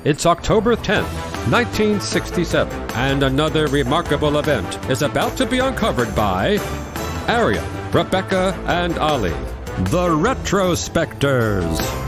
It's October 10th, 1967, and another remarkable event is about to be uncovered by Arion, Rebecca, and Olly, the Retrospectors.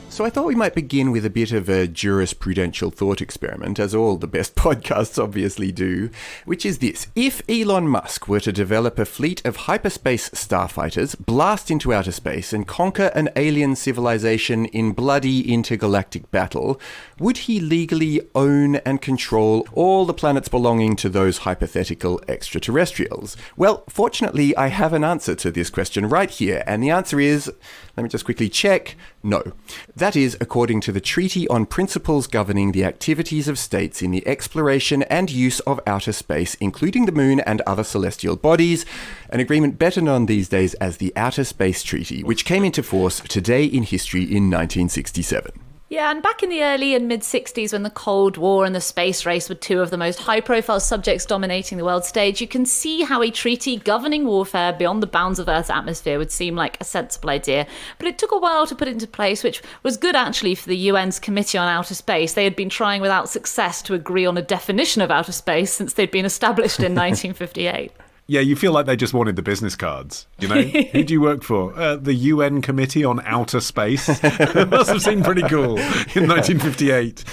So I thought we might begin with a bit of a jurisprudential thought experiment, as all the best podcasts obviously do, which is this. If Elon Musk were to develop a fleet of hyperspace starfighters, blast into outer space, and conquer an alien civilization in bloody intergalactic battle, would he legally own and control all the planets belonging to those hypothetical extraterrestrials? Well, fortunately, I have an answer to this question right here, and the answer is, let me just quickly check, no. That is, according to the Treaty on Principles Governing the Activities of States in the Exploration and Use of Outer Space, including the Moon and other celestial bodies, an agreement better known these days as the Outer Space Treaty, which came into force today in history in 1967. Yeah, and back in the early and mid-60s, when the Cold War and the space race were two of the most high-profile subjects dominating the world stage, you can see how a treaty governing warfare beyond the bounds of Earth's atmosphere would seem like a sensible idea. But it took a while to put it into place, which was good actually for the UN's Committee on Outer Space. They had been trying without success to agree on a definition of outer space since they'd been established in 1958. Yeah, you feel like they just wanted the business cards, you know? Who do you work for? The UN Committee on Outer Space. It must have seemed pretty cool in 1958.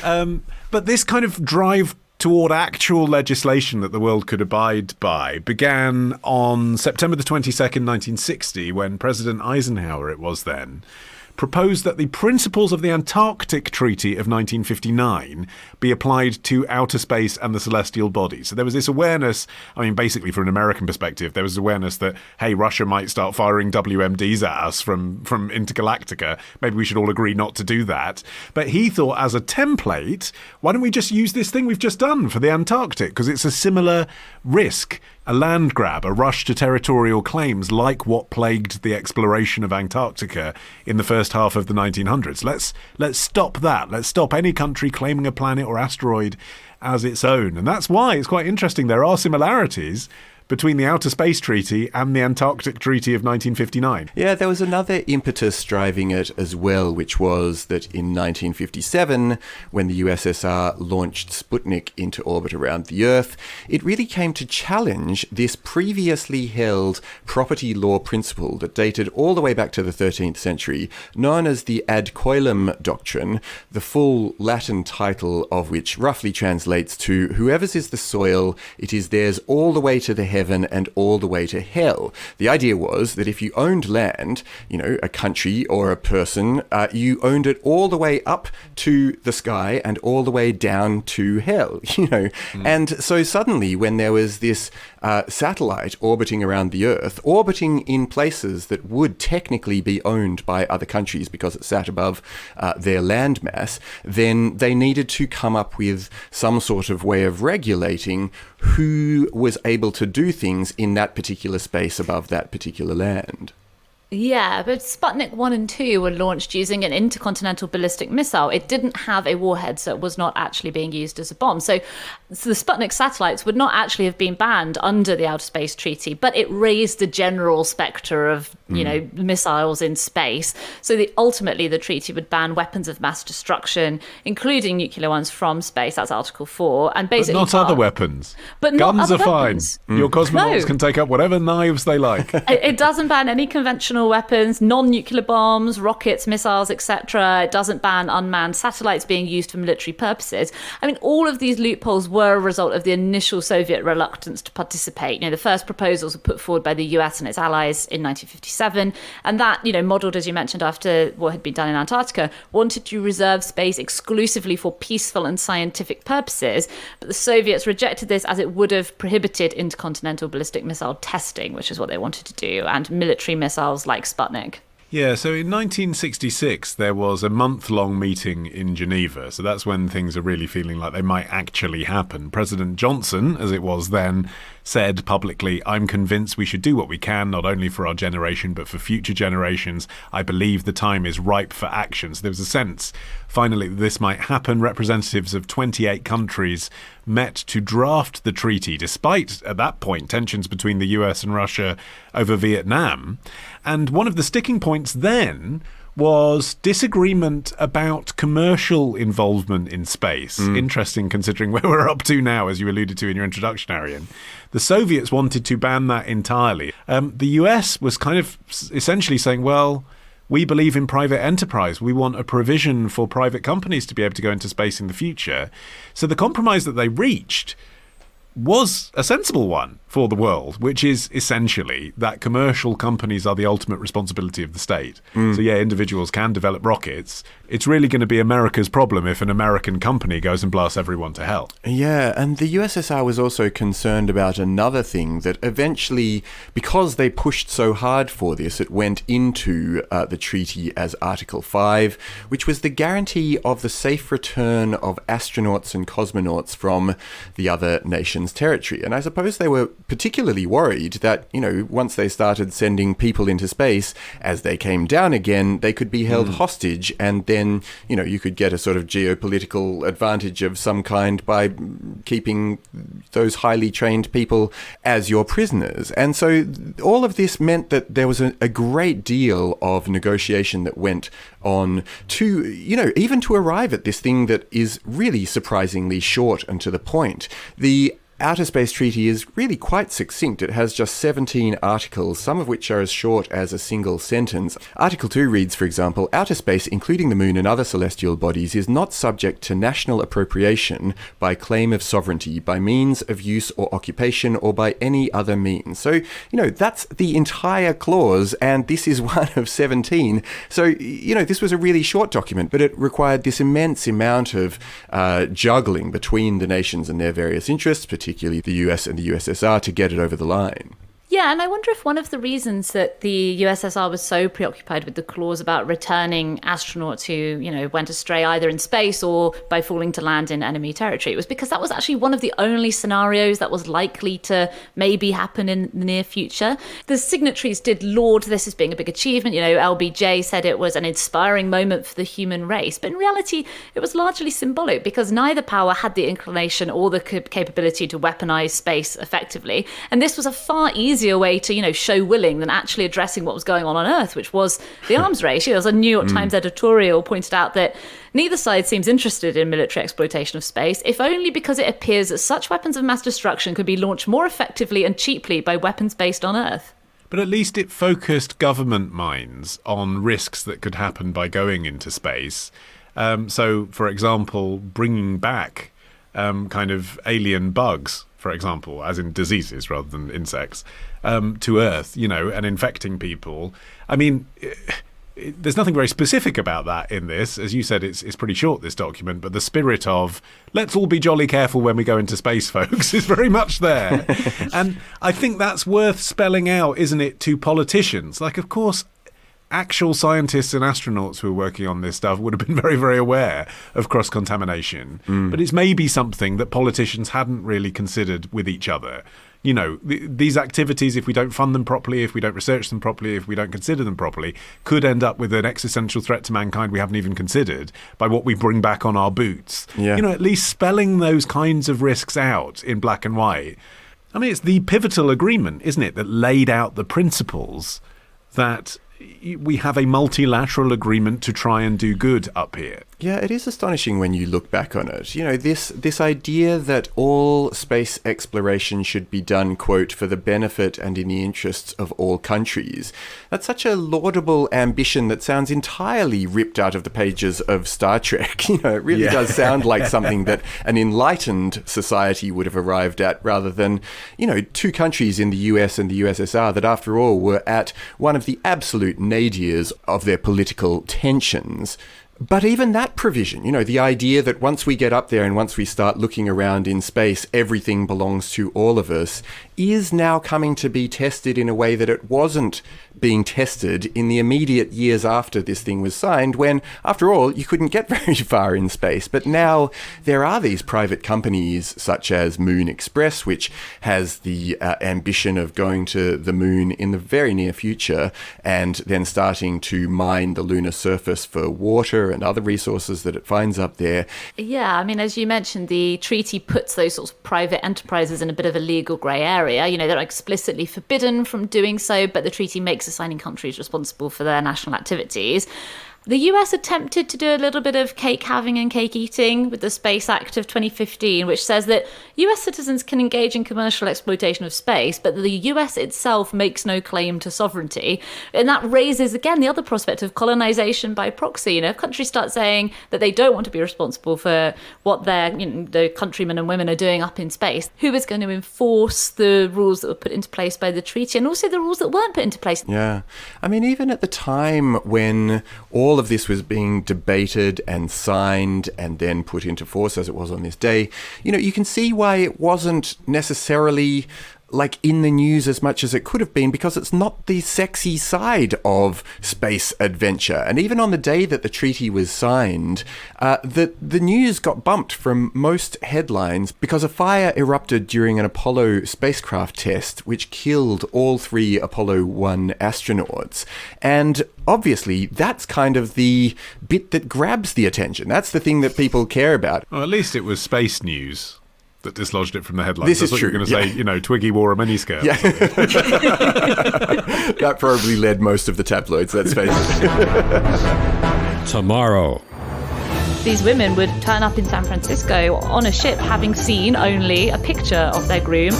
But this kind of drive toward actual legislation that the world could abide by began on September the 22nd, 1960, when President Eisenhower, it was then, proposed that the principles of the Antarctic Treaty of 1959 be applied to outer space and the celestial bodies. So there was this awareness, I mean, basically from an American perspective, there was awareness that, hey, Russia might start firing WMDs at us from Intergalactica. Maybe we should all agree not to do that. But he thought, as a template, why don't we just use this thing we've just done for the Antarctic? Because it's a similar risk, a land grab, a rush to territorial claims like what plagued the exploration of Antarctica in the first half of the 1900s. Let's stop that. Let's stop any country claiming a planet or asteroid as its own. And that's why it's quite interesting. There are similarities between the Outer Space Treaty and the Antarctic Treaty of 1959. Yeah, there was another impetus driving it as well, which was that in 1957, when the USSR launched Sputnik into orbit around the Earth, it really came to challenge this previously held property law principle that dated all the way back to the 13th century, known as the ad coelum doctrine, the full Latin title of which roughly translates to whoever's is the soil, it is theirs all the way to the heaven and all the way to hell. The idea was that if you owned land, you know, a country or a person, you owned it all the way up to the sky and all the way down to hell, you know. And so suddenly when there was this satellite orbiting around the Earth, orbiting in places that would technically be owned by other countries because it sat above their landmass, then they needed to come up with some sort of way of regulating who was able to do things in that particular space above that particular land. Yeah, but Sputnik 1 and 2 were launched using an intercontinental ballistic missile. It didn't have a warhead, so it was not actually being used as a bomb. So the Sputnik satellites would not actually have been banned under the Outer Space Treaty, but it raised the general spectre of, you know, missiles in space. So ultimately the treaty would ban weapons of mass destruction, including nuclear ones from space. That's Article 4. And basically but not other weapons. But guns not are weapons. Fine. Your cosmonauts can take up whatever knives they like. It doesn't ban any conventional weapons, non-nuclear bombs, rockets, missiles, etc. It doesn't ban unmanned satellites being used for military purposes. I mean, all of these loopholes were a result of the initial Soviet reluctance to participate. You know, the first proposals were put forward by the US and its allies in 1957, and that, you know, modelled, as you mentioned, after what had been done in Antarctica, wanted to reserve space exclusively for peaceful and scientific purposes. But the Soviets rejected this as it would have prohibited intercontinental ballistic missile testing, which is what they wanted to do, and military missiles like Sputnik. Yeah, so in 1966, there was a month-long meeting in Geneva. So that's when things are really feeling like they might actually happen. President Johnson, as it was then, said publicly, "I'm convinced we should do what we can, not only for our generation, but for future generations. I believe the time is ripe for action." So there was a sense, finally, that this might happen. Representatives of 28 countries met to draft the treaty, despite, at that point, tensions between the US and Russia over Vietnam. And one of the sticking points then was disagreement about commercial involvement in space. Interesting, considering where we're up to now, as you alluded to in your introduction, Arion. The Soviets wanted to ban that entirely. The US was kind of essentially saying, well, we believe in private enterprise. We want a provision for private companies to be able to go into space in the future. So the compromise that they reached was a sensible one for the world, which is essentially that commercial companies are the ultimate responsibility of the state. So yeah, individuals can develop rockets. It's really going to be America's problem if an American company goes and blasts everyone to hell. Yeah, and the USSR was also concerned about another thing that eventually, because they pushed so hard for this, it went into the treaty as Article 5, which was the guarantee of the safe return of astronauts and cosmonauts from the other nation's territory. And I suppose they were particularly worried that, once they started sending people into space, as they came down again, they could be held hostage, and then, you could get a sort of geopolitical advantage of some kind by keeping those highly trained people as your prisoners. And so all of this meant that there was a great deal of negotiation that went on to, even to arrive at this thing that is really surprisingly short and to the point. The Outer Space Treaty is really quite succinct. It has just 17 articles, some of which are as short as a single sentence. Article 2 reads, for example, outer space, including the moon and other celestial bodies, is not subject to national appropriation by claim of sovereignty, by means of use or occupation, or by any other means. So, that's the entire clause, and this is one of 17. So, this was a really short document, but it required this immense amount of juggling between the nations and their various interests, particularly the US and the USSR, to get it over the line. Yeah, and I wonder if one of the reasons that the USSR was so preoccupied with the clause about returning astronauts who, went astray either in space or by falling to land in enemy territory, was because that was actually one of the only scenarios that was likely to maybe happen in the near future. The signatories did laud this as being a big achievement. LBJ said it was an inspiring moment for the human race. But in reality, it was largely symbolic because neither power had the inclination or the capability to weaponize space effectively. And this was a far easier way to, show willing than actually addressing what was going on Earth, which was the arms race. There was a New York Times editorial pointed out that neither side seems interested in military exploitation of space, if only because it appears that such weapons of mass destruction could be launched more effectively and cheaply by weapons based on Earth. But at least it focused government minds on risks that could happen by going into space. So, for example, bringing back kind of alien bugs, for example, as in diseases rather than insects, to Earth, and infecting people. I mean, there's nothing very specific about that in this. As you said, it's pretty short, this document, but the spirit of let's all be jolly careful when we go into space, folks, is very much there. And I think that's worth spelling out, isn't it, to politicians? Like, of course, actual scientists and astronauts who are working on this stuff would have been very, very aware of cross-contamination. But it's maybe something that politicians hadn't really considered with each other. These activities, if we don't fund them properly, if we don't research them properly, if we don't consider them properly, could end up with an existential threat to mankind we haven't even considered by what we bring back on our boots. Yeah. At least spelling those kinds of risks out in black and white. I mean, it's the pivotal agreement, isn't it, that laid out the principles that we have a multilateral agreement to try and do good up here. Yeah, it is astonishing when you look back on it. This idea that all space exploration should be done, quote, for the benefit and in the interests of all countries. That's such a laudable ambition that sounds entirely ripped out of the pages of Star Trek. It really does sound like something that an enlightened society would have arrived at rather than, two countries in the US and the USSR that, after all, were at one of the absolute nadirs of their political tensions. But even that provision, the idea that once we get up there and once we start looking around in space, everything belongs to all of us, is now coming to be tested in a way that it wasn't being tested in the immediate years after this thing was signed, when, after all, you couldn't get very far in space. But now there are these private companies such as Moon Express, which has the ambition of going to the moon in the very near future and then starting to mine the lunar surface for water and other resources that it finds up there. Yeah, I mean, as you mentioned, the treaty puts those sorts of private enterprises in a bit of a legal grey area. They're not explicitly forbidden from doing so, but the treaty makes assigning countries responsible for their national activities. The US attempted to do a little bit of cake having and cake eating with the Space Act of 2015, which says that US citizens can engage in commercial exploitation of space, but the US itself makes no claim to sovereignty. And that raises, again, the other prospect of colonization by proxy. You know, if countries start saying that they don't want to be responsible for what their countrymen and women are doing up in space, who is going to enforce the rules that were put into place by the treaty and also the rules that weren't put into place? Yeah. I mean, even at the time when all of this was being debated and signed and then put into force as it was on this day, you know, you can see why it wasn't necessarily like in the news as much as it could have been, because it's not the sexy side of space adventure. And even on the day that the treaty was signed, the news got bumped from most headlines because a fire erupted during an Apollo spacecraft test, which killed all 3 Apollo 1 astronauts. And obviously, that's kind of the bit that grabs the attention. That's the thing that people care about. Well, at least it was space news that dislodged it from the headlines. This That's is what true. You're going to say, you know, Twiggy wore a miniskirt. Yeah. That probably led most of the tabloids, let's face it. Tomorrow. These women would turn up in San Francisco on a ship having seen only a picture of their groom.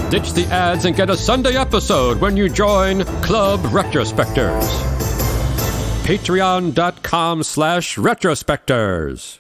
Ditch the ads and get a Sunday episode when you join Club Retrospectors. Patreon.com/Retrospectors.